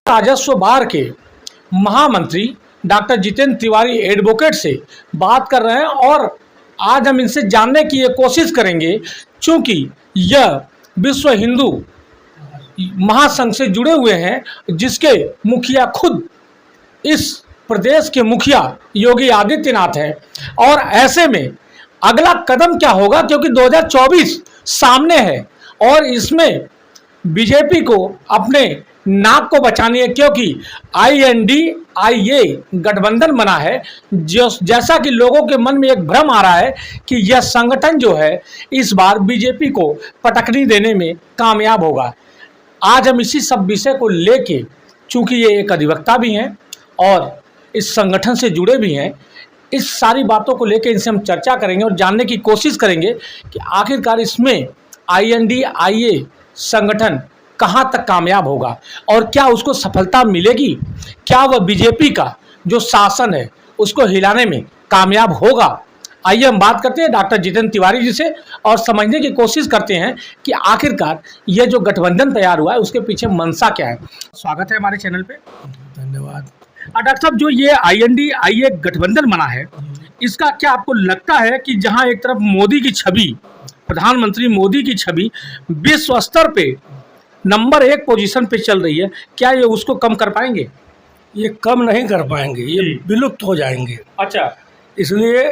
राजस्व बार के महामंत्री डॉक्टर जितेंद्र तिवारी एडवोकेट से बात कर रहे हैं और आज हम इनसे जानने की ये कोशिश करेंगे, चूंकि यह विश्व हिंदू महासंघ से जुड़े हुए हैं, जिसके मुखिया खुद इस प्रदेश के मुखिया योगी आदित्यनाथ हैं। और ऐसे में अगला कदम क्या होगा, क्योंकि 2024 सामने है और इसमें बीजेपी को अपने नाक को बचानी है, क्योंकि INDIA गठबंधन बना है। जैसा कि लोगों के मन में एक भ्रम आ रहा है कि यह संगठन जो है इस बार बीजेपी को पटकनी देने में कामयाब होगा। आज हम इसी सब विषय को लेके, चूंकि ये एक अधिवक्ता भी हैं और इस संगठन से जुड़े भी हैं, इस सारी बातों को लेके इनसे हम चर्चा करेंगे और जानने की कोशिश करेंगे कि आखिरकार इसमें INDIA संगठन कहां तक कामयाब होगा और क्या उसको सफलता मिलेगी, क्या वह बीजेपी का जो शासन है उसको हिलाने में कामयाब होगा। आइए हम बात करते हैं डॉक्टर जितेंद्र तिवारी जी से और समझने की कोशिश करते हैं कि आखिरकार यह जो गठबंधन तैयार हुआ है उसके पीछे मंशा क्या है। स्वागत है हमारे चैनल पे। धन्यवाद। डॉक्टर साहब, जो ये INDIA गठबंधन बना है, इसका क्या आपको लगता है कि जहां एक तरफ मोदी की छवि, प्रधानमंत्री मोदी की छवि विश्व स्तर पे नंबर 1 पोजीशन पे चल रही है, क्या ये उसको कम कर पाएंगे? ये कम नहीं कर पाएंगे, ये विलुप्त हो जाएंगे। अच्छा। इसलिए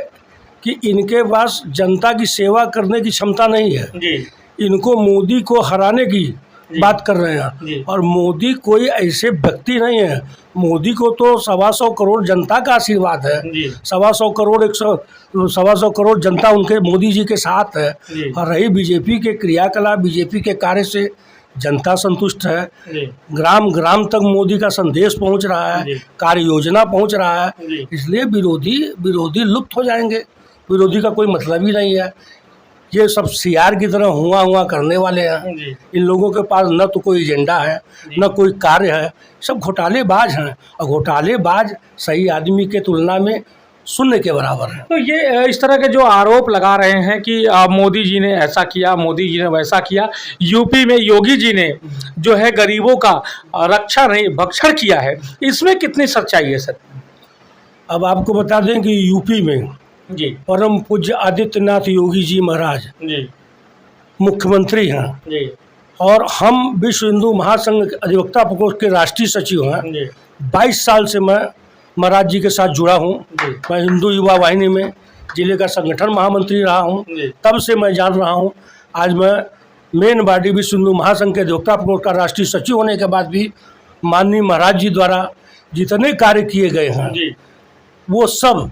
कि इनके पास जनता की सेवा करने की क्षमता नहीं है जी। इनको मोदी को हराने की बात कर रहे हैं, और मोदी कोई ऐसे व्यक्ति नहीं है। मोदी को तो 125 करोड़ जनता का आशीर्वाद है। 125 करोड़ जनता उनके मोदी जी के साथ है। और रही बीजेपी के क्रियाकलाप, बीजेपी के कार्य से जनता संतुष्ट है। ग्राम ग्राम तक मोदी का संदेश पहुंच रहा है, कार्य योजना पहुंच रहा है। इसलिए विरोधी लुप्त हो जाएंगे। विरोधी का कोई मतलब ही नहीं है। ये सब CR की तरह हुआ करने वाले हैं। इन लोगों के पास न तो कोई एजेंडा है, न कोई कार्य है। सब घोटालेबाज हैं, और घोटालेबाज सही आदमी के तुलना में शून्य के बराबर है। तो ये इस तरह के जो आरोप लगा रहे हैं कि मोदी जी ने ऐसा किया, मोदी जी ने वैसा किया, यूपी में योगी जी ने जो है गरीबों का रक्षा नहीं भक्षण किया है, इसमें कितनी सच्चाई है सर? अब आपको बता दें कि यूपी में जी परम पूज्य आदित्यनाथ योगी जी महाराज जी मुख्यमंत्री हैं जी, और हम विश्व हिंदू महासंघ अधिवक्ता प्रकोष्ठ के राष्ट्रीय सचिव हैं। 22 साल से मैं महाराज जी के साथ जुड़ा हूँ। मैं हिंदू युवा वाहिनी में जिले का संगठन महामंत्री रहा हूँ, तब से मैं जान रहा हूँ। आज मैं मेन बॉडी विश्व हिंदू महासंघ के अधिवक्ता प्रकोष्ठ का राष्ट्रीय सचिव होने के बाद भी माननीय महाराज जी द्वारा जितने कार्य किए गए हैं वो सब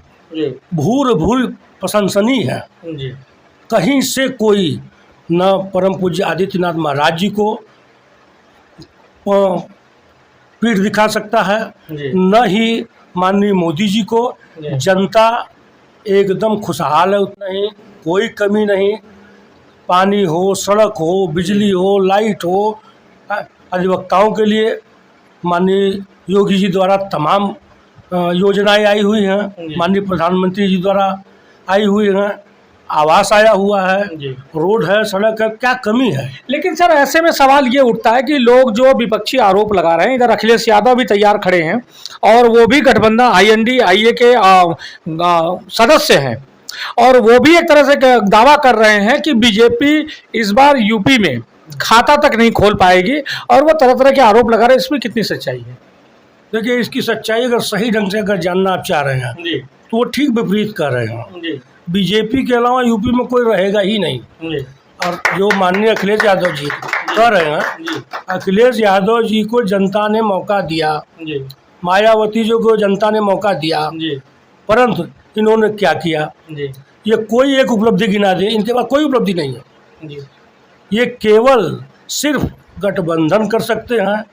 भूल प्रशंसनीय है। कहीं से कोई न परम पूज्य आदित्यनाथ महाराज जी को पीठ दिखा सकता है, न ही माननीय मोदी जी को। जनता एकदम खुशहाल है, उतना ही कोई कमी नहीं। पानी हो, सड़क हो, बिजली हो, लाइट हो, अधिवक्ताओं के लिए माननीय योगी जी द्वारा तमाम योजनाएं आई हुई हैं। माननीय प्रधानमंत्री जी द्वारा आई हुई हैं। आवास आया हुआ है, रोड है, सड़क है, क्या कमी है? लेकिन सर ऐसे में सवाल ये उठता है कि लोग जो विपक्षी आरोप लगा रहे हैं, इधर अखिलेश यादव भी तैयार खड़े हैं और वो भी गठबंधन INDIA के सदस्य हैं, और वो भी एक तरह से दावा कर रहे हैं कि बीजेपी इस बार यूपी में खाता तक नहीं खोल पाएगी, और वो तरह तरह के आरोप लगा रहे हैं। इसमें कितनी सच्चाई है? देखिए, इसकी सच्चाई अगर सही ढंग से अगर जानना आप चाह रहे हैं तो वो ठीक विपरीत कर रहे हैं। बीजेपी के अलावा यूपी में कोई रहेगा ही नहीं। और जो माननीय अखिलेश यादव जी कह रहे हैं, अखिलेश यादव जी को जनता ने मौका दिया, मायावती जी को जनता ने मौका दिया, परंतु इन्होंने क्या किया? ये कोई एक उपलब्धि गिना दे, इनके पास कोई उपलब्धि नहीं है। ये केवल सिर्फ गठबंधन कर सकते हैं,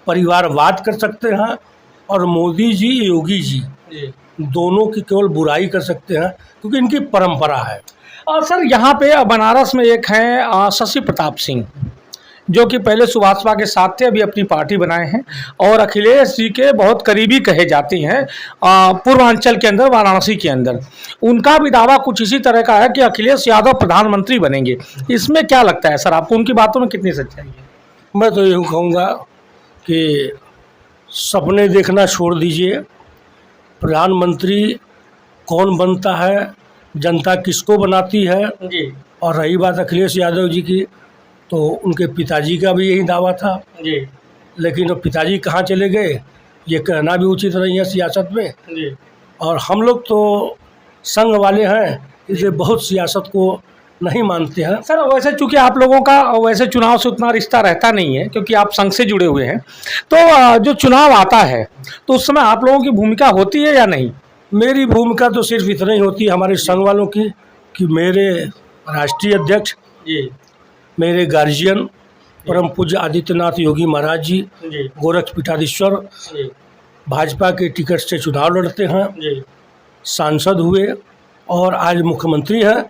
परिवारवाद कर सकते हैं, और मोदी जी योगी जी दोनों की केवल बुराई कर सकते हैं, क्योंकि इनकी परंपरा है। और सर यहाँ पे बनारस में एक हैं शशि प्रताप सिंह, जो कि पहले सुभाषपा के साथ थे, अभी अपनी पार्टी बनाए हैं और अखिलेश जी के बहुत करीबी कहे जाते हैं पूर्वांचल के अंदर, वाराणसी के अंदर। उनका भी दावा कुछ इसी तरह का है कि अखिलेश यादव प्रधानमंत्री बनेंगे। इसमें क्या लगता है सर आपको, उनकी बातों में कितनी सच्चाई है? मैं तो यूँ कहूँगा कि सपने देखना छोड़ दीजिए। प्रधानमंत्री कौन बनता है, जनता किसको बनाती है। जी और रही बात अखिलेश यादव जी की, तो उनके पिताजी का भी यही दावा था, जी लेकिन अब पिताजी कहाँ चले गए ये कहना भी उचित नहीं है सियासत में। जी और हम लोग तो संघ वाले हैं, इसलिए बहुत सियासत को नहीं मानते हैं। सर, वैसे चूंकि आप लोगों का वैसे चुनाव से उतना रिश्ता रहता नहीं है क्योंकि आप संघ से जुड़े हुए हैं, तो जो चुनाव आता है तो उस समय आप लोगों की भूमिका होती है या नहीं? मेरी भूमिका तो सिर्फ इतना ही होती है हमारे संघ वालों की, कि मेरे राष्ट्रीय अध्यक्ष, जी मेरे गार्जियन परम पूज्य आदित्यनाथ योगी महाराज जी जी गोरखपीठाधीश्वर जी भाजपा के टिकट से चुनाव लड़ते हैं, जी सांसद हुए और आज मुख्यमंत्री हैं।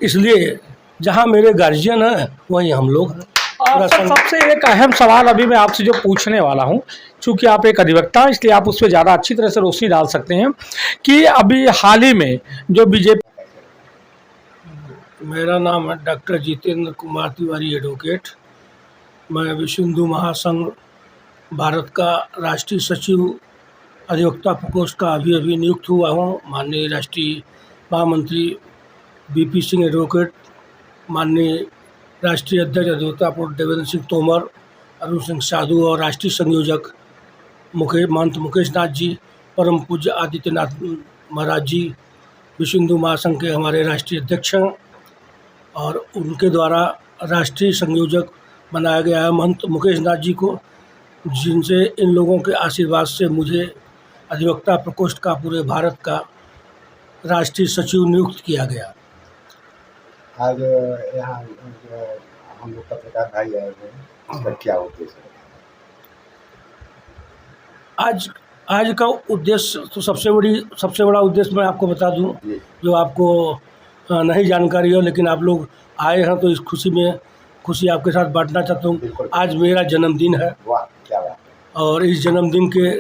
इसलिए जहां मेरे गार्जियन हैं वहीं हम लोग हैं। और सर, सबसे एक अहम सवाल अभी मैं आपसे जो पूछने वाला हूं, चूंकि आप एक अधिवक्ता हैं इसलिए आप उस पर ज़्यादा अच्छी तरह से रोशनी डाल सकते हैं कि अभी हाल ही में जो बीजेपी। मेरा नाम है डॉक्टर जितेंद्र कुमार तिवारी एडवोकेट। मैं विश्व हिंदू महासंघ भारत का राष्ट्रीय सचिव अधिवक्ता प्रकोष्ठ का अभी नियुक्त हुआ हूँ। माननीय राष्ट्रीय महामंत्री बीपी सिंह एडवोकेट, माननीय राष्ट्रीय अध्यक्ष अधिवक्ता प्रकोष्ठ देवेंद्र सिंह तोमर, अरुण सिंह साधु और राष्ट्रीय संयोजक महंत मुकेश नाथ जी, परम पूज्य आदित्यनाथ महाराज जी विश्व हिंदू महासंघ के हमारे राष्ट्रीय अध्यक्ष हैं और उनके द्वारा राष्ट्रीय संयोजक बनाया गया है महंत मुकेश नाथ जी को, जिनसे इन लोगों के आशीर्वाद से मुझे अधिवक्ता प्रकोष्ठ का पूरे भारत का राष्ट्रीय सचिव नियुक्त किया गया। आज यहाँ हम लोग पत्रकार भाई आए हैं, इसका क्या उद्देश्य है? आज का उद्देश्य तो सबसे बड़ा उद्देश्य मैं आपको बता दूं, जो आपको नहीं जानकारी हो, लेकिन आप लोग आए हैं तो इस खुशी आपके साथ बांटना चाहता हूँ। आज मेरा जन्मदिन है। वाह, क्या बात है। और इस जन्मदिन के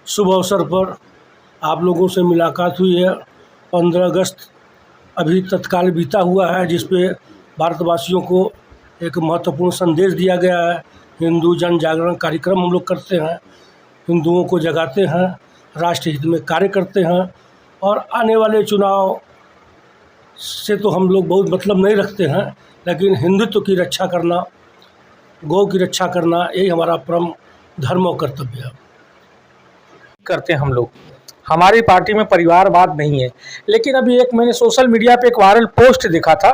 शुभ अवसर पर आप लोगों से मुलाकात हुई है। 15 अगस्त अभी तत्काल बीता हुआ है, जिस पे भारतवासियों को एक महत्वपूर्ण संदेश दिया गया है। हिंदू जन जागरण कार्यक्रम हम लोग करते हैं, हिंदुओं को जगाते हैं, राष्ट्र हित में कार्य करते हैं। और आने वाले चुनाव से तो हम लोग बहुत मतलब नहीं रखते हैं, लेकिन हिंदुत्व की रक्षा करना, गौ की रक्षा करना, यही हमारा परम धर्म और कर्तव्य है। करते हैं हम लोग, हमारी पार्टी में परिवारवाद नहीं है, लेकिन अभी एक मैंने सोशल मीडिया पे एक वायरल पोस्ट देखा था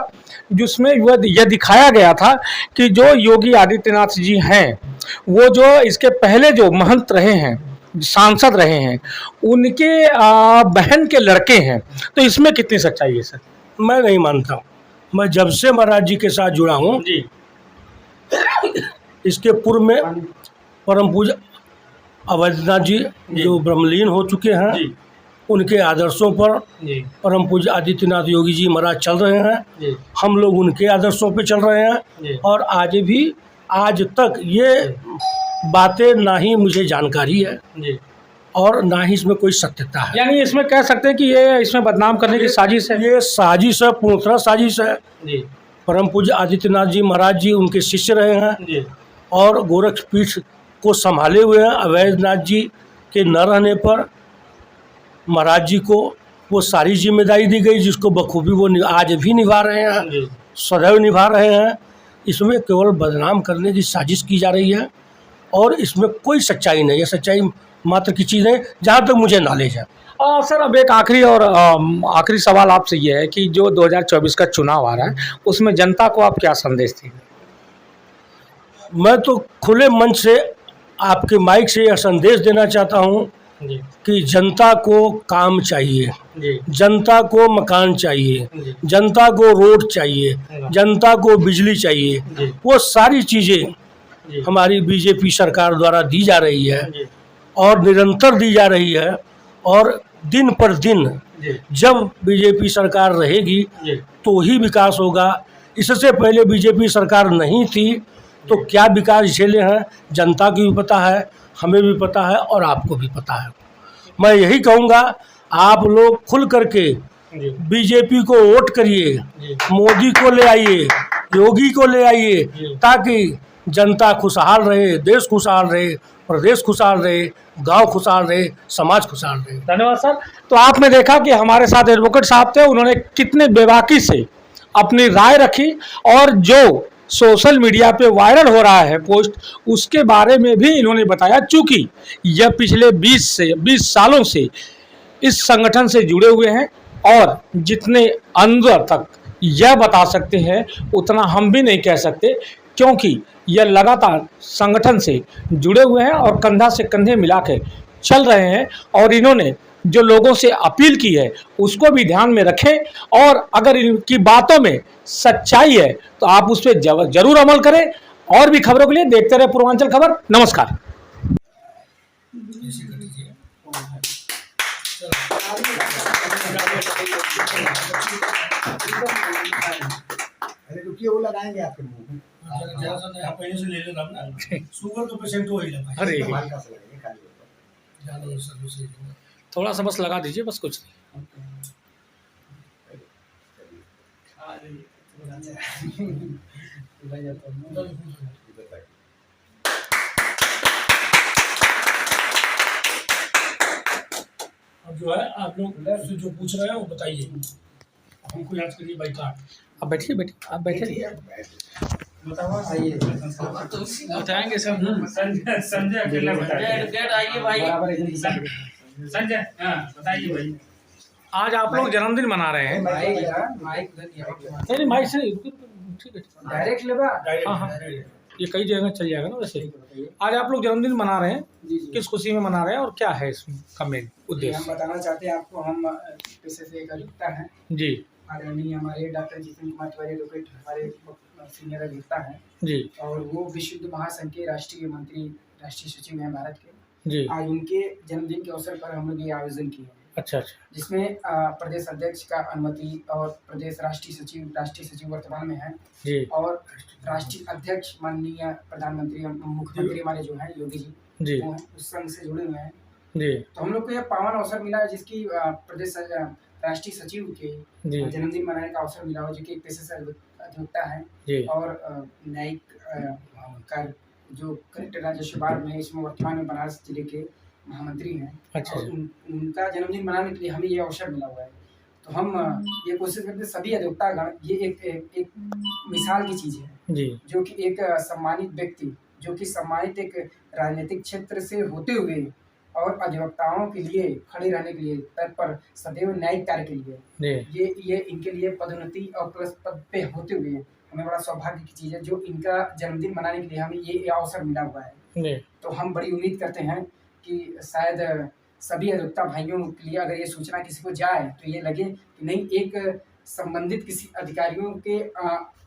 जिसमें यह दिखाया गया था कि जो योगी आदित्यनाथ जी हैं वो जो इसके पहले जो महंत रहे हैं, सांसद रहे हैं, उनके बहन के लड़के हैं। तो इसमें कितनी सच्चाई है सर? मैं नहीं मानता हूँ। मैं जब से महाराज जी के साथ जुड़ा हूँ, जी इसके पूर्व में परम पूज्य अवैधनाथ जी जो ब्रह्मलीन हो चुके हैं, उनके आदर्शों पर परम पूज्य आदित्यनाथ योगी जी महाराज चल रहे हैं। हम लोग उनके आदर्शों पे चल रहे हैं और आज तक ये बातें ना ही मुझे जानकारी है और ना ही इसमें कोई सत्यता है। यानी इसमें कह सकते हैं कि ये इसमें बदनाम करने की साजिश है। ये साजिश है, पूर्णतः साजिश है। परम पूज्य आदित्यनाथ जी महाराज जी उनके शिष्य रहे हैं और गोरखपीठ को संभाले हुए हैं। अवैधनाथ जी के न रहने पर महाराज जी को वो सारी जिम्मेदारी दी गई, जिसको बखूबी वो आज भी निभा रहे हैं, सदैव निभा रहे हैं। इसमें केवल बदनाम करने की साजिश की जा रही है और इसमें कोई सच्चाई नहीं है। सच्चाई मात्र की चीज़ है जहाँ तक मुझे नॉलेज है। सर, अब एक आखिरी सवाल आपसे ये है कि जो 2024 का चुनाव आ रहा है उसमें जनता को आप क्या संदेश देंगे? मैं तो खुले मन से आपके माइक से यह संदेश देना चाहता हूँ कि जनता को काम चाहिए, जनता को मकान चाहिए, जनता को रोड चाहिए, जनता को बिजली चाहिए। वो सारी चीज़ें हमारी बीजेपी सरकार द्वारा दी जा रही है और निरंतर दी जा रही है। और दिन पर दिन जब बीजेपी सरकार रहेगी तो ही विकास होगा। इससे पहले बीजेपी सरकार नहीं थी तो क्या विकास झेले हैं जनता को भी पता है, हमें भी पता है और आपको भी पता है। मैं यही कहूँगा, आप लोग खुल करके बीजेपी को वोट करिए, मोदी को ले आइए, योगी को ले आइए, ताकि जनता खुशहाल रहे, देश खुशहाल रहे, प्रदेश खुशहाल रहे, गांव खुशहाल रहे, समाज खुशहाल रहे। धन्यवाद सर। तो आपने देखा कि हमारे साथ एडवोकेट साहब थे, उन्होंने कितने बेबाकी से अपनी राय रखी और जो सोशल मीडिया पे वायरल हो रहा है पोस्ट, उसके बारे में भी इन्होंने बताया। चूंकि यह पिछले 20 सालों से इस संगठन से जुड़े हुए हैं और जितने अंदर तक यह बता सकते हैं उतना हम भी नहीं कह सकते, क्योंकि यह लगातार संगठन से जुड़े हुए हैं और कंधा से कंधे मिला के चल रहे हैं। और इन्होंने जो लोगों से अपील की है उसको भी ध्यान में रखें, और अगर इनकी बातों में सच्चाई है तो आप उस पर जरूर अमल करें। और भी खबरों के लिए देखते रहे पूर्वांचल खबर। नमस्कार। अरे रुकिए, वो लगाएंगे आपके मुंह में। पहले से ले लेना ना, शुगर का पेशेंट हो ही लगा। अरे हल्का सा लगेंगे खाली ऊपर। ज़्यादा सर्विस थोड़ा सा बस लगा दीजिए, बस कुछ नहीं। अब जो है आप लोग से जो पूछ रहे हैं वो बताइए, हमको याद करिए बैठा। आप बैठिए, बैठिए, आप बैठिए। बताएंगे सब। संजय अकेला गेट आइए भाई। संजय, हाँ बताइए भाई। आज आप लोग जन्मदिन मना रहे हैं। नहीं माइक से नहीं, ठीक है, डायरेक्ट लेबा। हाँ हाँ, ये कई जगह चल जाएगा ना। वैसे आज आप लोग जन्मदिन मना रहे हैं, किस खुशी में मना रहे हैं और क्या है इसका मेन उद्देश्य? हम बताना चाहते हैं आपको, हम पेशे से एक अधिवक्ता हैं। जी आदरणीय हमारे डॉक्टर जितेंद्र कुमार तिवारी एडवोकेट हमारे सीनियर अधिवक्ता हैं जी और वो विश्व हिंदू महासंघ के राष्ट्रीय मंत्री, राष्ट्रीय सचिव हैं भारत के। जी। आज उनके जन्मदिन के अवसर पर हम लोग ये आयोजन किए हैं, अच्छा अच्छा। जिसमें प्रदेश अध्यक्ष का अनुमति और प्रदेश राष्ट्रीय सचिव वर्तमान में हैं जी और राष्ट्रीय अध्यक्ष माननीय प्रधानमंत्री मुख्यमंत्री हमारे जो हैं योगी जी वो हैं, उस संघ से जुड़े हुए हैं। जी तो हम लोग को यह पावन अवसर मिला है, जिसकी प्रदेश राष्ट्रीय सचिव के जी जन्मदिन मनाने का अवसर मिला हो, जो कि एक पेशे से अधिवक्ता है जी और न्यायिक कार्य जो कलेक्टर राजस्व विभाग में इसमें वर्तमान में बनारस जिले के महामंत्री हैं। अच्छा। और उनका जन्मदिन मनाने के लिए हमें ये अवसर मिला हुआ है। तो हम ये कोशिश करते हैं सभी अधिवक्तागण, ये एक मिसाल की चीज़ है जी जो कि एक सम्मानित व्यक्ति, जो कि सम्मानित एक राजनीतिक क्षेत्र से होते हुए और अधिवक्ताओं के लिए खड़े रहने के लिए तत्पर, सदैव न्यायिक कार्य के लिए जी ये इनके लिए पदोन्नति और प्लस पद पे होते हुए हमें बड़ा सौभाग्य की चीज़ है जो इनका जन्मदिन मनाने के लिए हमें ये अवसर मिला हुआ है। जी। तो हम बड़ी उम्मीद करते हैं कि शायद सभी अधिवक्ता भाइयों के लिए अगर ये सूचना किसी को जाए तो ये लगे कि नहीं, एक संबंधित किसी अधिकारियों के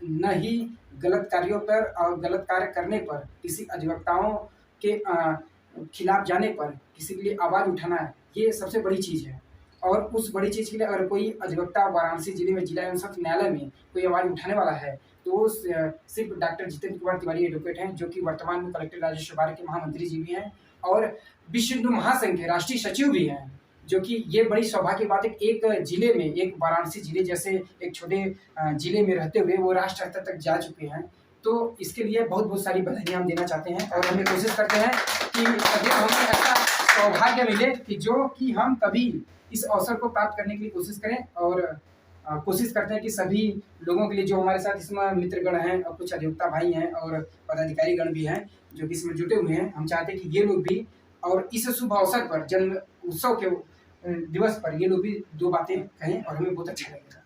न ही गलत कार्यों पर और गलत कार्य करने पर, किसी अधिवक्ताओं के खिलाफ जाने पर किसी के लिए आवाज़ उठाना है, ये सबसे बड़ी चीज़ है। और उस बड़ी चीज़ के लिए अगर कोई अधिवक्ता वाराणसी जिले में जिला एवं सत्र न्यायालय में कोई आवाज़ उठाने वाला है तो वो सिर्फ डॉक्टर जितेंद्र कुमार तिवारी एडवोकेट हैं, जो कि वर्तमान में कलेक्टर राजस्व विभाग के महामंत्री जी भी हैं और विश्व हिंदू महासंघ के राष्ट्रीय सचिव भी हैं। जो कि ये बड़ी सौभाग्य की बात है, एक जिले में, एक वाराणसी जिले जैसे एक छोटे जिले में रहते हुए वो राष्ट्र स्तर तक जा चुके हैं। तो इसके लिए बहुत बहुत सारी बधाइयाँ हम देना चाहते हैं और हमें कोशिश करते हैं कि कभी हमें ऐसा सौभाग्य मिले कि जो कि हम कभी इस अवसर को प्राप्त करने के लिए कोशिश करें और कोशिश करते हैं कि सभी लोगों के लिए जो हमारे साथ इसमें मित्रगण हैं और कुछ अधिवक्ता भाई हैं और पदाधिकारी गण भी हैं जो कि इसमें जुटे हुए हैं, हम चाहते हैं कि ये लोग भी और इस शुभ अवसर पर, जन्म उत्सव के दिवस पर ये लोग भी दो बातें कहें और हमें बहुत अच्छा लगेगा।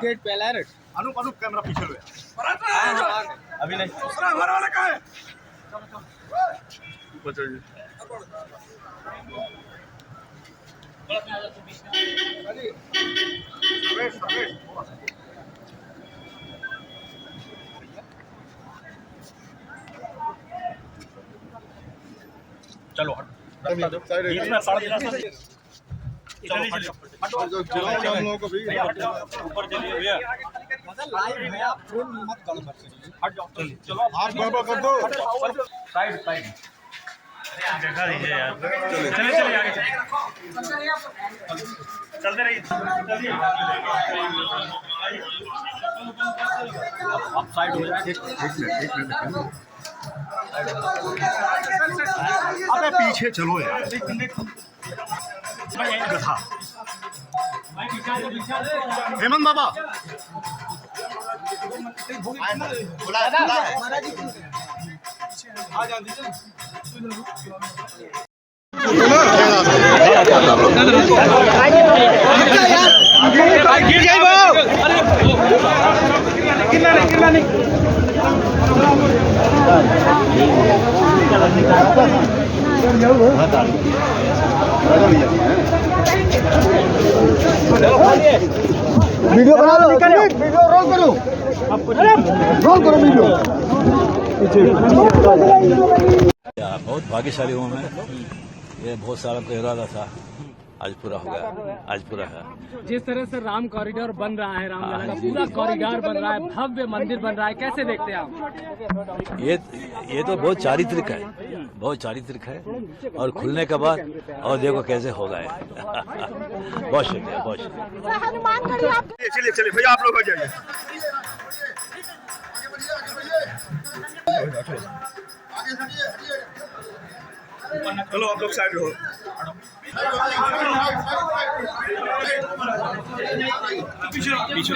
गेट पे अलर्ट। अनुप कैमरा पीछे लो अभी नहीं। दूसरा हमारे वाला का है। चलो साइड बीच में पड़ गया। चलो चलो हम लोगों को भी ऊपर चलिए भैया। आप गड़बड़ कर दो। साइड साइड देखा दीजिए यार। चलिए चलिए आगे चलते रहिए। आप साइड हो जाए। एक मिनट अबे पीछे चलो यार। गधा हेमंत बाबा गिर गई वीडियो बना लो, वीडियो रोल करो, वीडियो। बहुत भाग्यशाली हूँ मैं। ये बहुत सालों का इरादा था, आज पूरा हो गया, आज पूरा है। जिस तरह से राम कॉरिडोर बन रहा है, रामलला का पूरा कॉरिडोर बन रहा है, भव्य मंदिर बन रहा है, कैसे देखते हैं आप? ये तो बहुत चारित्रिक है, बहुत चारित्रिक है। और खुलने के बाद और देखो कैसे होगा। बहुत शुक्रिया, बहुत शुक्रिया। चलिए चलिए भैया आप लोग हो जाइए। चलो आप लोग साइड हो। पीछे पीछे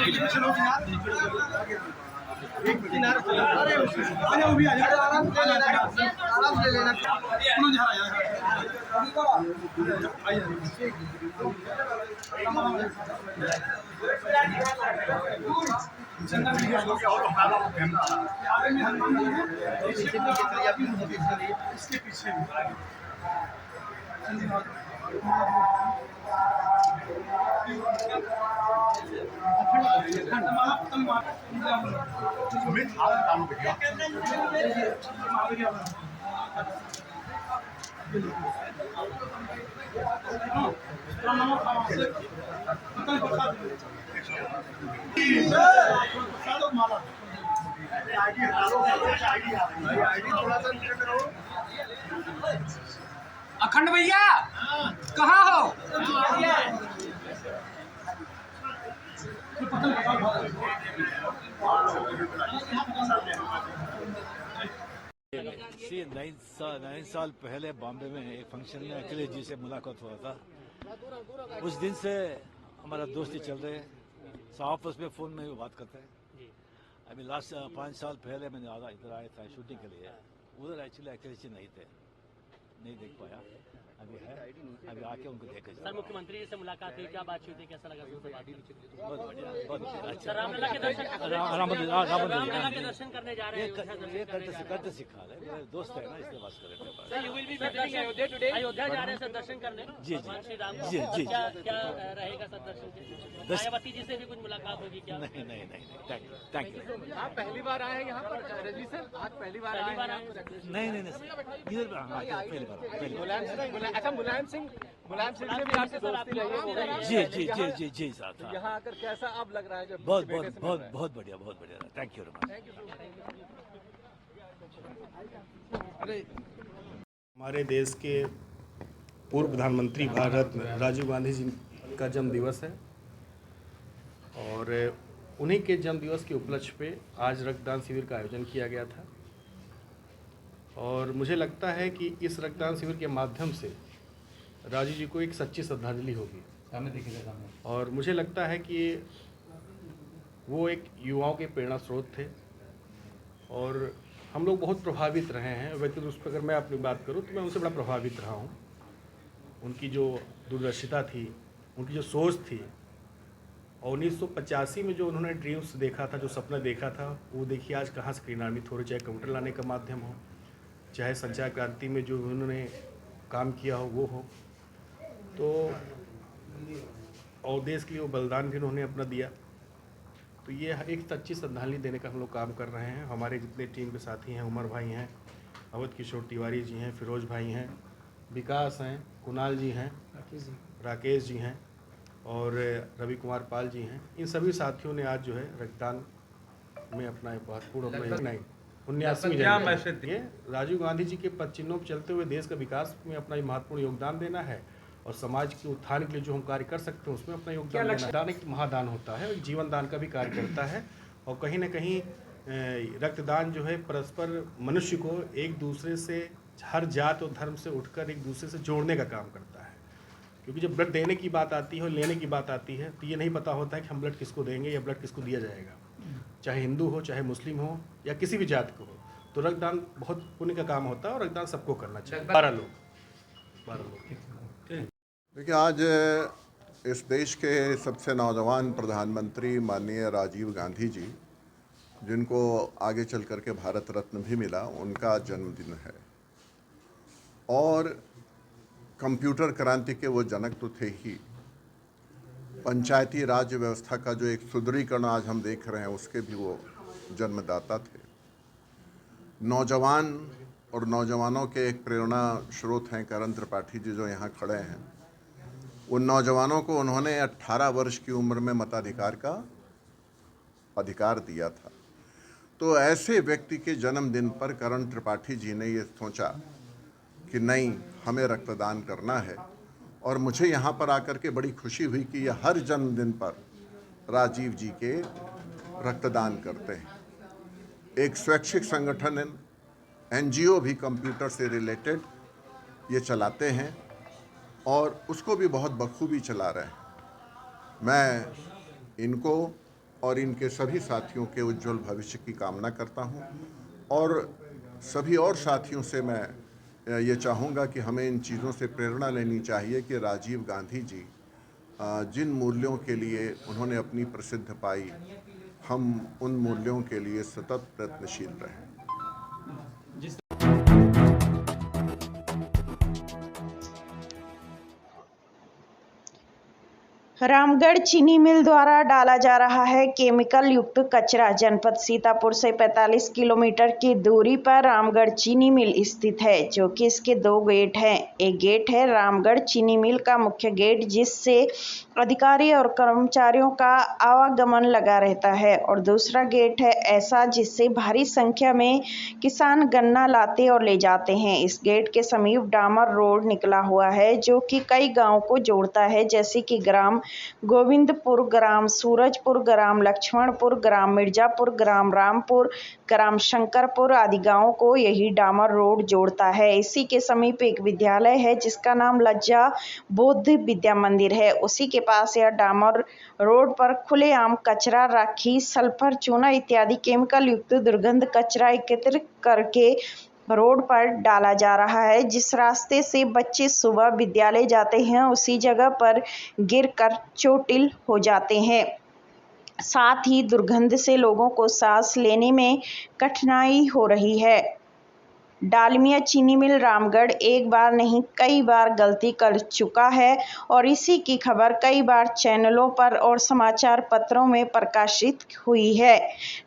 अखंड भैया कहाँ हो? नौ साल पहले बॉम्बे में एक फंक्शन में अखिलेश जी से मुलाकात हुआ था। उस दिन से हमारा दोस्ती चल रहे है। आपस में फोन में भी बात करते हैं। अभी लास्ट 5 साल पहले मैंने इधर आया था शूटिंग के लिए। उधर एक्चुअली अखिलेश जी नहीं थे, नहीं देख पाया। अभी है, अभी आके उनको देखे। सर मुख्यमंत्री जी से मुलाकात हुई, क्या बातचीत हुई, कैसा लगा? बहुत बढ़िया, बहुत अच्छा। रामलला के दर्शन करने जा रहे हैं, ये करते सिखा रहे। मेरे दोस्त है ना, इसलिए बात कर रहे थे। अयोध्या जा रहे हैं सर दर्शन करने। जी भगवान श्री राम जी जी। क्या रहेगा सर दर्शन के? मायावती जी से भी कुछ मुलाकात होगी क्या? नहीं, थैंक यू। आप पहली बार आए हैं यहाँ पर रजनी सर? आज पहली बार आए? नहीं, इधर पहली बार। अच्छा, मुलायम सिंह से भी आपसे दोस्ती रही है? जी साहब। यहाँ आकर कैसा अब लग रहा है? जब बहुत बढ़िया, थैंक यू वेरी मच। हमारे देश के पूर्व प्रधानमंत्री भारत राजीव गांधी जी का जन्म दिवस है और उन्हीं के जन्म दिवस के उपलक्ष्य पे आज रक्तदान शिविर का आयोजन किया गया था। और मुझे लगता है कि इस रक्तदान शिविर के माध्यम से राजीव जी को एक सच्ची श्रद्धांजलि होगी। और मुझे लगता है कि वो एक युवाओं के प्रेरणा स्रोत थे और हम लोग बहुत प्रभावित रहे हैं। व्यक्तिगत रूप से अगर मैं अपनी बात करूं तो मैं उनसे बड़ा प्रभावित रहा हूं। उनकी जो दूरदर्शिता थी, उनकी जो सोच थी, और 1985 में जो उन्होंने ड्रीम्स देखा था, जो सपना देखा था, वो देखिए आज कहाँ से क्रियान्वित हो रहे। चाहे कंप्यूटर लाने का माध्यम हो, चाहे संचार क्रांति में जो उन्होंने काम किया हो वो हो, तो और देश के लिए वो बलिदान भी उन्होंने अपना दिया। तो ये एक सच्ची श्रद्धांजलि देने का हम लोग काम कर रहे हैं। हमारे जितने टीम के साथी हैं, उमर भाई हैं, अवध किशोर तिवारी जी हैं, फिरोज भाई हैं, विकास हैं, कुणाल जी हैं, राकेश जी हैं, और रवि कुमार पाल जी हैं, इन सभी साथियों ने आज जो है रक्तदान में अपना एक महत्वपूर्ण अपना 79वीं जयंती ये राजीव गांधी जी के पद चिन्हों पर चलते हुए देश का विकास में अपना महत्वपूर्ण योगदान देना है और समाज के उत्थान के लिए जो हम कार्य कर सकते हैं उसमें अपना योगदान देना है। दान एक महादान होता है, एक जीवन दान का भी कार्य करता है और कहीं ना कहीं रक्तदान जो है परस्पर मनुष्य को एक दूसरे से हर जात और धर्म से उठकर एक दूसरे से जोड़ने का काम करता है। क्योंकि जब ब्लड देने की बात आती है और लेने की बात आती है तो ये नहीं पता होता है कि हम ब्लड किसको देंगे या ब्लड किसको दिया जाएगा, चाहे हिंदू हो, चाहे मुस्लिम हो या किसी भी जात को हो। तो रक्तदान बहुत पुण्य का काम होता है और रक्तदान सबको करना चाहिए। 12 लोग। देखिए, आज इस देश के सबसे नौजवान प्रधानमंत्री माननीय राजीव गांधी जी, जिनको आगे चल कर के भारत रत्न भी मिला, उनका जन्मदिन है और कंप्यूटर क्रांति के वो जनक तो थे ही, पंचायती राज व्यवस्था का जो एक सुदृढ़ीकरण आज हम देख रहे हैं उसके भी वो जन्मदाता थे। नौजवान और नौजवानों के एक प्रेरणा स्रोत हैं करण त्रिपाठी जी जो यहाँ खड़े हैं। उन नौजवानों को उन्होंने 18 वर्ष की उम्र में मताधिकार का अधिकार दिया था। तो ऐसे व्यक्ति के जन्मदिन पर करण त्रिपाठी जी ने ये सोचा कि नहीं, हमें रक्तदान करना है और मुझे यहाँ पर आकर के बड़ी खुशी हुई कि यह हर जन्मदिन पर राजीव जी के रक्तदान करते हैं। एक स्वैच्छिक संगठन NGO भी कंप्यूटर से रिलेटेड ये चलाते हैं और उसको भी बहुत बखूबी चला रहे हैं। मैं इनको और इनके सभी साथियों के उज्जवल भविष्य की कामना करता हूं और सभी और साथियों से मैं ये चाहूँगा कि हमें इन चीज़ों से प्रेरणा लेनी चाहिए कि राजीव गांधी जी जिन मूल्यों के लिए उन्होंने अपनी प्रसिद्ध पाई, हम उन मूल्यों के लिए सतत प्रयत्नशील रहें। रामगढ़ चीनी मिल द्वारा डाला जा रहा है केमिकल युक्त कचरा। जनपद सीतापुर से 45 किलोमीटर की दूरी पर रामगढ़ चीनी मिल स्थित है, जो कि इसके 2 गेट हैं। एक गेट है रामगढ़ चीनी मिल का मुख्य गेट, जिससे अधिकारी और कर्मचारियों का आवागमन लगा रहता है, और दूसरा गेट है ऐसा जिससे भारी संख्या में किसान गन्ना लाते और ले जाते हैं। इस गेट के समीप डामर रोड निकला हुआ है, जो कि कई गांवों को जोड़ता है, जैसे कि ग्राम गोविंदपुर, ग्राम सूरजपुर, ग्राम लक्ष्मणपुर, ग्राम मिर्जापुर, ग्राम रामपुर, ग्राम शंकरपुर आदि गांवों को यही डामर रोड जोड़ता है। इसी के समीप एक विद्यालय है जिसका नाम लज्जा बौद्ध विद्या मंदिर है। उसी के पास यह डामर रोड पर खुलेआम कचरा, राखी, सल्फर, चूना इत्यादि केमिकल युक्त दुर्गंध कचरा एकत्रित करके रोड पर डाला जा रहा है। जिस रास्ते से बच्चे सुबह विद्यालय जाते हैं, उसी जगह पर गिरकर चोटिल हो जाते हैं। साथ ही दुर्गंध से लोगों को सांस लेने में कठिनाई हो रही है। डालमिया चीनी मिल रामगढ़ एक बार नहीं कई बार गलती कर चुका है और इसी की खबर कई बार चैनलों पर और समाचार पत्रों में प्रकाशित हुई है,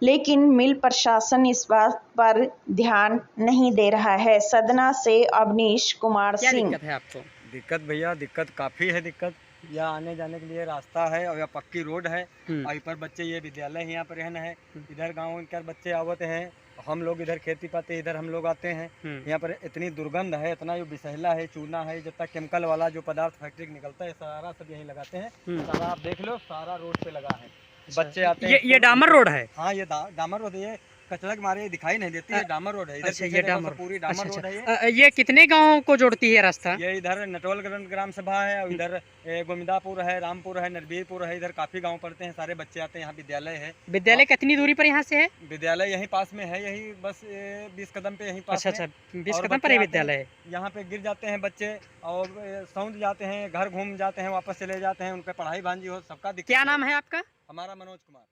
लेकिन मिल प्रशासन इस बात पर ध्यान नहीं दे रहा है। सदना से अवनीश कुमार सिंह। दिक्कत है आपको? दिक्कत भैया, दिक्कत काफ़ी है। दिक्कत यहाँ आने जाने के लिए रास्ता है और यहाँ पक्की रोड है और पर बच्चे ये विद्यालय यहाँ पर रहना है। इधर गाँव इनकर बच्चे आवते हैं, हम लोग इधर खेती पाते इधर हम लोग आते हैं। यहाँ पर इतनी दुर्गंध है, इतना जो विषैला है, चूना है, जब तक केमिकल वाला जो पदार्थ फैक्ट्री निकलता है सारा सब यहीं लगाते हैं। सारा आप देख लो, सारा रोड पे लगा है। बच्चे आते हैं। ये डामर रोड है? हाँ, ये डामर रोड है। कचरा के मारे दिखाई नहीं देती है, डामर रोड है। अच्छा, ये डामर पूरी डामर रोड है। ये कितने गाँव को जोड़ती है रास्ता? ये इधर नटोल ग्राम सभा है और इधर गोविंदापुर है, रामपुर है, नरबीरपुर है। इधर काफी गांव पड़ते हैं, सारे बच्चे आते हैं। यहाँ विद्यालय है। विद्यालय कितनी दूरी पर यहाँ से है? विद्यालय यहीं पास में है, यही बस 20 कदम पे यहीं पास। अच्छा, 20 कदम पर है विद्यालय। यहाँ पे गिर जाते हैं बच्चे और सौंध जाते हैं, घर घूम जाते हैं, वापस चले जाते हैं। उनका पढ़ाई भांजी हो, सबका दिक्कत। क्या नाम है आपका? हमारा मनोज कुमार।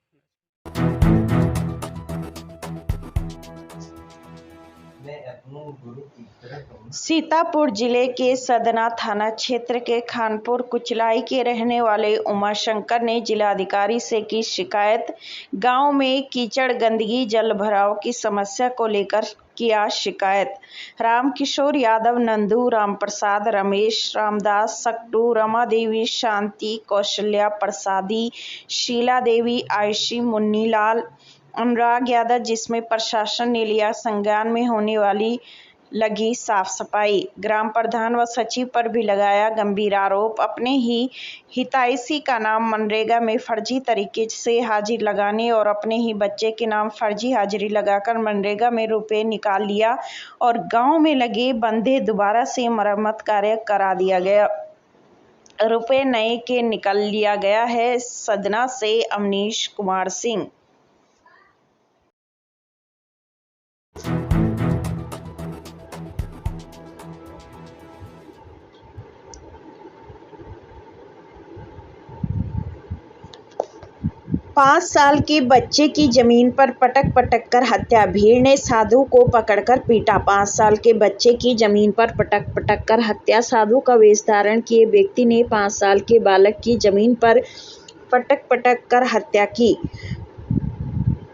सीतापुर जिले के सदना थाना क्षेत्र के खानपुर कुचलाई के रहने वाले उमाशंकर ने जिलाधिकारी से की शिकायत। गांव में कीचड़, गंदगी, जल भराव की समस्या को लेकर किया शिकायत। रामकिशोर यादव, नंदू, रामप्रसाद, रमेश, रामदास, सक्टू, रमा देवी, शांति, कौशल्या प्रसादी, शीला देवी, आयशी, मुन्नीलाल, अनुराग यादव, जिसमें प्रशासन ने लिया संज्ञान में होने वाली लगी साफ सफाई। ग्राम प्रधान व सचिव पर भी लगाया गंभीर आरोप। अपने ही हितैषी का नाम मनरेगा में फर्जी तरीके से हाजिर लगाने और अपने ही बच्चे के नाम फर्जी हाजिरी लगाकर मनरेगा में रुपए निकाल लिया और गांव में लगे बंधे दोबारा से मरम्मत कार्य करा दिया गया। रुपए नए के निकल लिया गया है। सदना से अमनीश कुमार सिंह। पाँच साल के बच्चे की जमीन पर पटक पटक कर हत्या। भीड़ ने साधु को पकड़कर पीटा। 5 साल के बच्चे की जमीन पर पटक पटक कर हत्या। साधु का वेश धारण किए व्यक्ति ने 5 साल के बालक की जमीन पर पटक पटक कर हत्या की।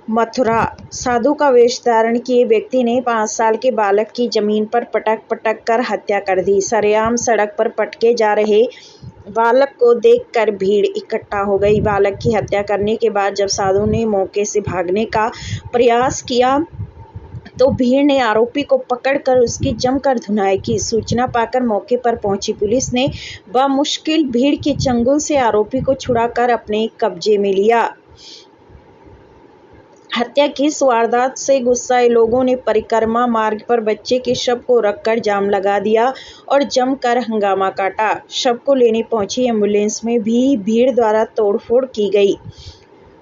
मथुरा। साधु का वेश धारण किए व्यक्ति ने 5 साल के बालक की जमीन पर पटक पटक कर हत्या कर दी। सरेआम सड़क पर पटके जा रहे बालक को देखकर भीड़ इकट्ठा हो गई। बालक की हत्या करने के बाद जब साधु ने मौके से भागने का प्रयास किया तो भीड़ ने आरोपी को पकड़कर उसकी जमकर धुनाई की। सूचना पाकर मौके पर पहुंची पुलिस ने बमुश्किल भीड़ के चंगुल से आरोपी को छुड़ाकर अपने कब्जे में लिया। हत्या की इस वारदात से गुस्साए लोगों ने परिक्रमा मार्ग पर बच्चे के शव को रखकर जाम लगा दिया और जमकर हंगामा काटा। शव को लेने पहुंची एम्बुलेंस में भी भीड़ द्वारा तोड़फोड़ की गई।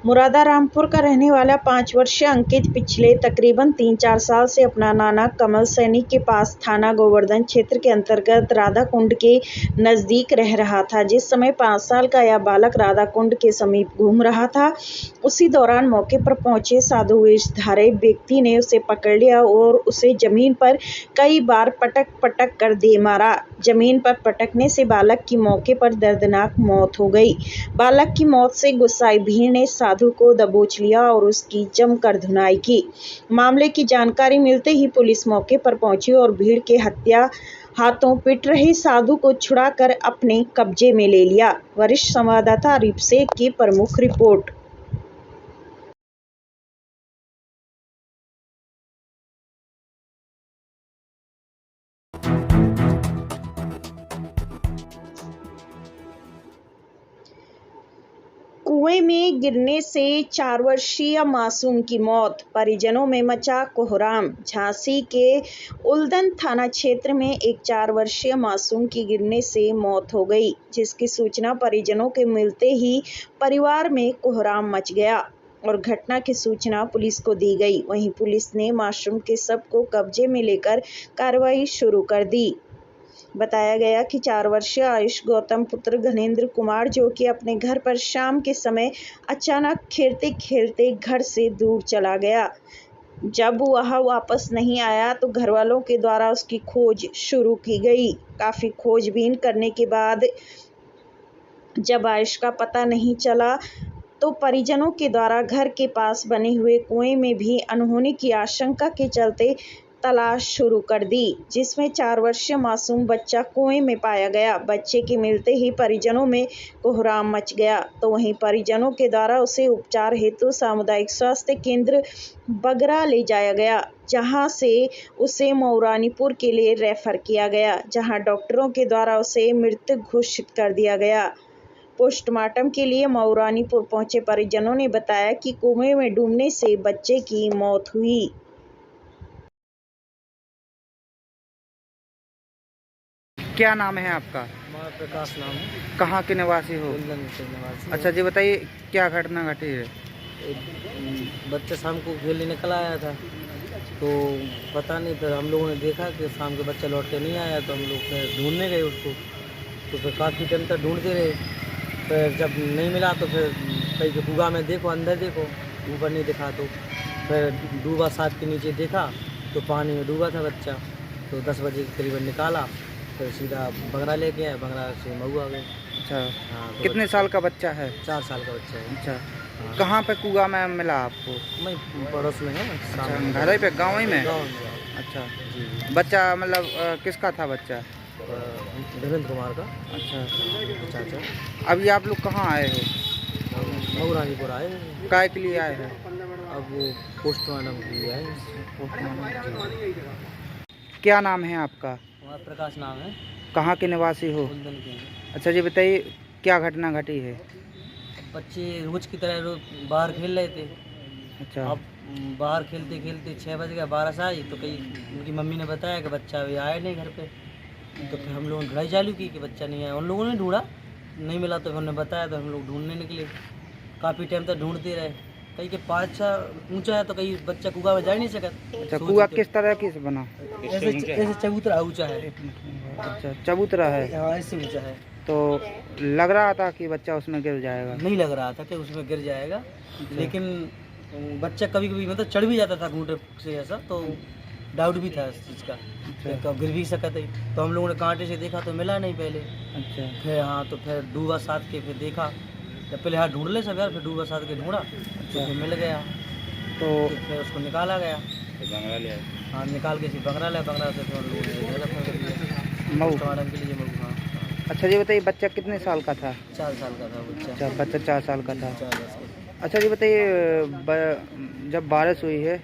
मुरादा रामपुर का रहने वाला 5 वर्षीय अंकित पिछले तकरीबन 3-4 साल से अपना नाना कमल सैनी के पास थाना गोवर्धन क्षेत्र के अंतर्गत राधा कुंड के नज़दीक रह रहा था। जिस समय 5 साल का यह बालक राधा कुंड के समीप घूम रहा था, उसी दौरान मौके पर पहुंचे साधु वेशधारी व्यक्ति ने उसे पकड़ लिया और उसे जमीन पर कई बार पटक पटक कर दे मारा। जमीन पर पटकने से बालक की मौके पर दर्दनाक मौत हो गई। बालक की मौत से गुस्साई भीड़ ने साधु को दबोच लिया और उसकी जमकर धुनाई की। मामले की जानकारी मिलते ही पुलिस मौके पर पहुंची और भीड़ के हाथों पिट रहे साधु को छुड़ाकर अपने कब्जे में ले लिया। वरिष्ठ संवाददाता आरिफ शेख की प्रमुख रिपोर्ट। कुएं में गिरने से 4 वर्षीय मासूम की मौत, परिजनों में मचा कोहराम। झांसी के उल्दन थाना क्षेत्र में एक 4 वर्षीय मासूम की गिरने से मौत हो गई, जिसकी सूचना परिजनों के मिलते ही परिवार में कोहराम मच गया और घटना की सूचना पुलिस को दी गई। वहीं पुलिस ने मासूम के शव को कब्जे में लेकर कार्रवाई शुरू कर दी। बताया गया कि 4 वर्षीय आयुष गौतम पुत्र घनेंद्र कुमार, जो कि अपने घर पर शाम के समय अचानक खेलते खेलते घर से दूर चला गया। जब वह वापस नहीं आया तो घर वालों के द्वारा उसकी खोज शुरू की गई। काफ़ी खोजबीन करने के बाद जब आयुष का पता नहीं चला तो परिजनों के द्वारा घर के पास बने हुए कुएं में भी अनहोनी की आशंका के चलते तलाश शुरू कर दी, जिसमें 4 वर्षीय मासूम बच्चा कुएं में पाया गया। बच्चे के मिलते ही परिजनों में कोहराम मच गया, तो वहीं परिजनों के द्वारा उसे उपचार हेतु सामुदायिक स्वास्थ्य केंद्र बगरा ले जाया गया, जहां से उसे मऊरानीपुर के लिए रेफर किया गया, जहां डॉक्टरों के द्वारा उसे मृत घोषित कर दिया गया। पोस्टमार्टम के लिए मऊरानीपुर पहुंचे परिजनों ने बताया कि कुएं में डूबने से बच्चे की मौत हुई। क्या नाम है आपका? प्रकाश नाम है। कहाँ के निवासी हो? निवासी। अच्छा जी, बताइए क्या घटना घटी है? बच्चा शाम को खेलने निकल आया था, तो पता नहीं था। हम लोगों ने देखा कि शाम के बच्चा लौट के नहीं आया, तो हम लोग फिर ढूंढने गए उसको। तो फिर काफ़ी टाइम तक ढूंढते रहे। फिर जब नहीं मिला तो फिर कहीं के कुआ में देखो, अंदर देखो, ऊपर नहीं दिखा। तो फिर डूबा साथ के नीचे देखा तो पानी में डूबा था बच्चा, तो 10 बजे के करीबन निकाला, फिर सीधा बंगरा लेके आए, बंगरा से मऊ आ गए। अच्छा, हाँ, तो कितने साल का बच्चा है? 4 साल का बच्चा है। अच्छा, कहाँ पे कुआं में मिला आपको? मैं पड़ोस में है। अच्छा, घर ही पे, गाँव ही में? गाँव में। अच्छा जी। बच्चा मतलब किसका था बच्चा? देवेंद्र कुमार का। अच्छा चाचा। अभी आप लोग कहाँ आए हो? मऊ रानीपुर आए। काय के लिए आए हैं? अब वो पोस्टमार्टम के लिए आए। क्या नाम है आपका? हमारा प्रकाश नाम है। कहाँ के निवासी हो? कुंदन के हैं। अच्छा जी बताइए, क्या घटना घटी है? बच्चे रोज की तरह बाहर खेल रहे थे। अच्छा। अब बाहर खेलते खेलते 6 बज गया, बारिश आई, तो कहीं उनकी मम्मी ने बताया कि बच्चा अभी आया नहीं घर पे। तो फिर हम लोगों ने ढूंढाई चालू की कि बच्चा नहीं आया। उन लोगों ने ढूंढा, नहीं मिला, तो उन्होंने बताया, तो हम लोग ढूंढने निकले। काफ़ी टाइम तक ढूंढते रहे। कहीं के 5 ऊंचा है, तो कहीं बच्चा कुआं में जा ही नहीं सका। अच्छा, कुआं किस तरह की से बना? ऐसे चबूतरा ऊंचा है। अच्छा, चबूतरा है। हाँ, ऐसे ऊंचा है। तो लग रहा था कि बच्चा उसमें गिर जाएगा? नहीं लग रहा था कि उसमें गिर जाएगा, लेकिन बच्चा कभी कभी मतलब चढ़ भी जाता था घूंटे से, ऐसा तो डाउट भी था इस चीज़ का। कब गिर भी सका था। तो हम लोगों ने कांटे से देखा तो मिला नहीं पहले। अच्छा। फिर हाँ, तो फिर डूबा साथ के फिर देखा, जब पहले हाथ ढूंढ ले सब यार, फिर डूबा साथ के ढूंढा, तो फिर मिल गया। तो फिर उसको निकाला गया। बंगला ले आए। हाँ, निकाल के फिर बंगरा लिया, बंगरा से फिर हम लोगों ने मऊ पोस्टमार्टम के लिए मऊ। हाँ। अच्छा जी बताइए, बच्चा कितने साल का था? 4 साल का था बच्चा। अच्छा, बच्चा 4 साल का था। 4 वर्ष का। अच्छा जी बताइए, जब बारिश हुई है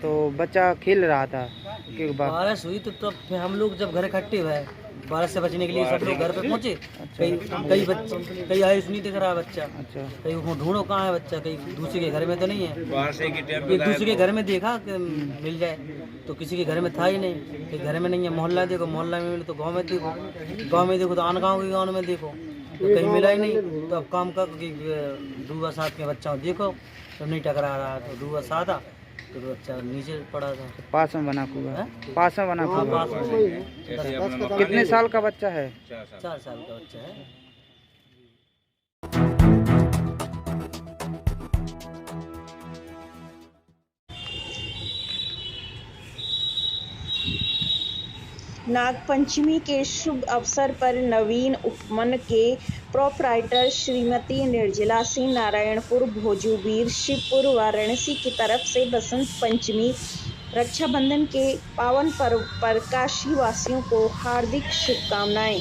तो बच्चा खेल रहा था कि बारिश हुई तो फिर हम लोग जब घर इकट्ठे हुए, बारिश से बचने के लिए सब लोग घर पे पहुंचे। कई बच्चे, कई आयुष नहीं दिख रहा बच्चा। अच्छा। कहीं वो ढूंढो कहाँ है बच्चा, कहीं दूसरे के घर में तो नहीं है। एक दूसरे के घर में देखा कि मिल जाए, तो किसी के घर में था ही नहीं। कहीं घर में नहीं है, मोहल्ला देखो, मोहल्ला में मिले तो गाँव में देखो, गाँव में देखो तो आन गाँव के गाँव में देखो, तो कहीं मिला ही नहीं। तो अब काम कर डूबा साथ के बच्चा देखो, तो नहीं टकरा रहा, तो डूबा साथ आ, तो बच्चा नीचे पड़ा था। पास में बना कुआं? पास में बना हाँ, कुआं। पास में। कितने साल का बच्चा है? 4 साल का बच्चा है। नागपंचमी के शुभ अवसर पर नवीन उपवन के प्रोपराइटर श्रीमती निर्जला सिंह नारायणपुर भोजूबीर शिवपुर वाराणसी की तरफ से बसंत पंचमी रक्षाबंधन के पावन पर्व पर काशी वासियों को हार्दिक शुभकामनाएं।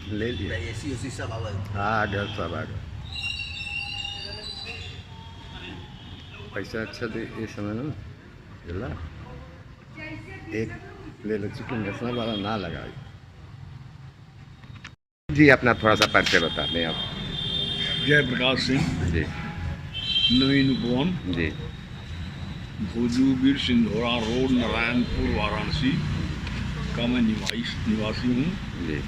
ले लिया एसी सब आ गया, सब आ गया। पैसा अच्छा दे ये समय ना चला, एक ले लो चिकन नेशनल वाला ना लगाई जी। अपना थोड़ा सा परिचय बता दें आप। जयप्रकाश सिंह जी। नवीन उपवन जी। भोजूबीर सिंधोरा रोड, नारायणपुर, वाराणसी का मैं निवासी हूँ जी।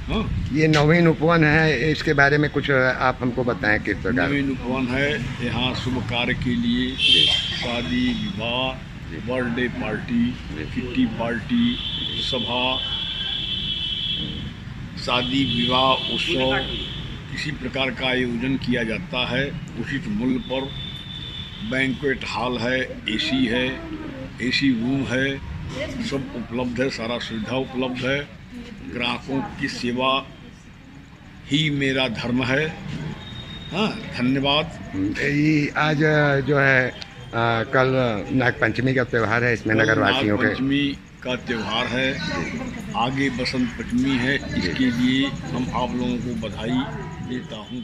हाँ, ये नवीन उपवन है, इसके बारे में कुछ आप हमको बताएं किस प्रकार। नवीन उपवन है, यहाँ शुभ कार्य के लिए शादी, विवाह, बर्थडे पार्टी, किट्टी पार्टी, सभा, शादी, विवाह, उत्सव, किसी प्रकार का आयोजन किया जाता है। उचित मूल्य पर बैंक्वेट हॉल है, एसी है, एसी रूम है, सब उपलब्ध है, सारा सुविधा उपलब्ध है। ग्राहकों की सेवा ही मेरा धर्म है। हाँ, धन्यवाद। ये आज जो है कल नागपंचमी का त्यौहार है, इसमें नगरवासियों के नागपंचमी का त्यौहार है, आगे बसंत पंचमी है, इसके लिए हम आप लोगों को बधाई देता हूँ।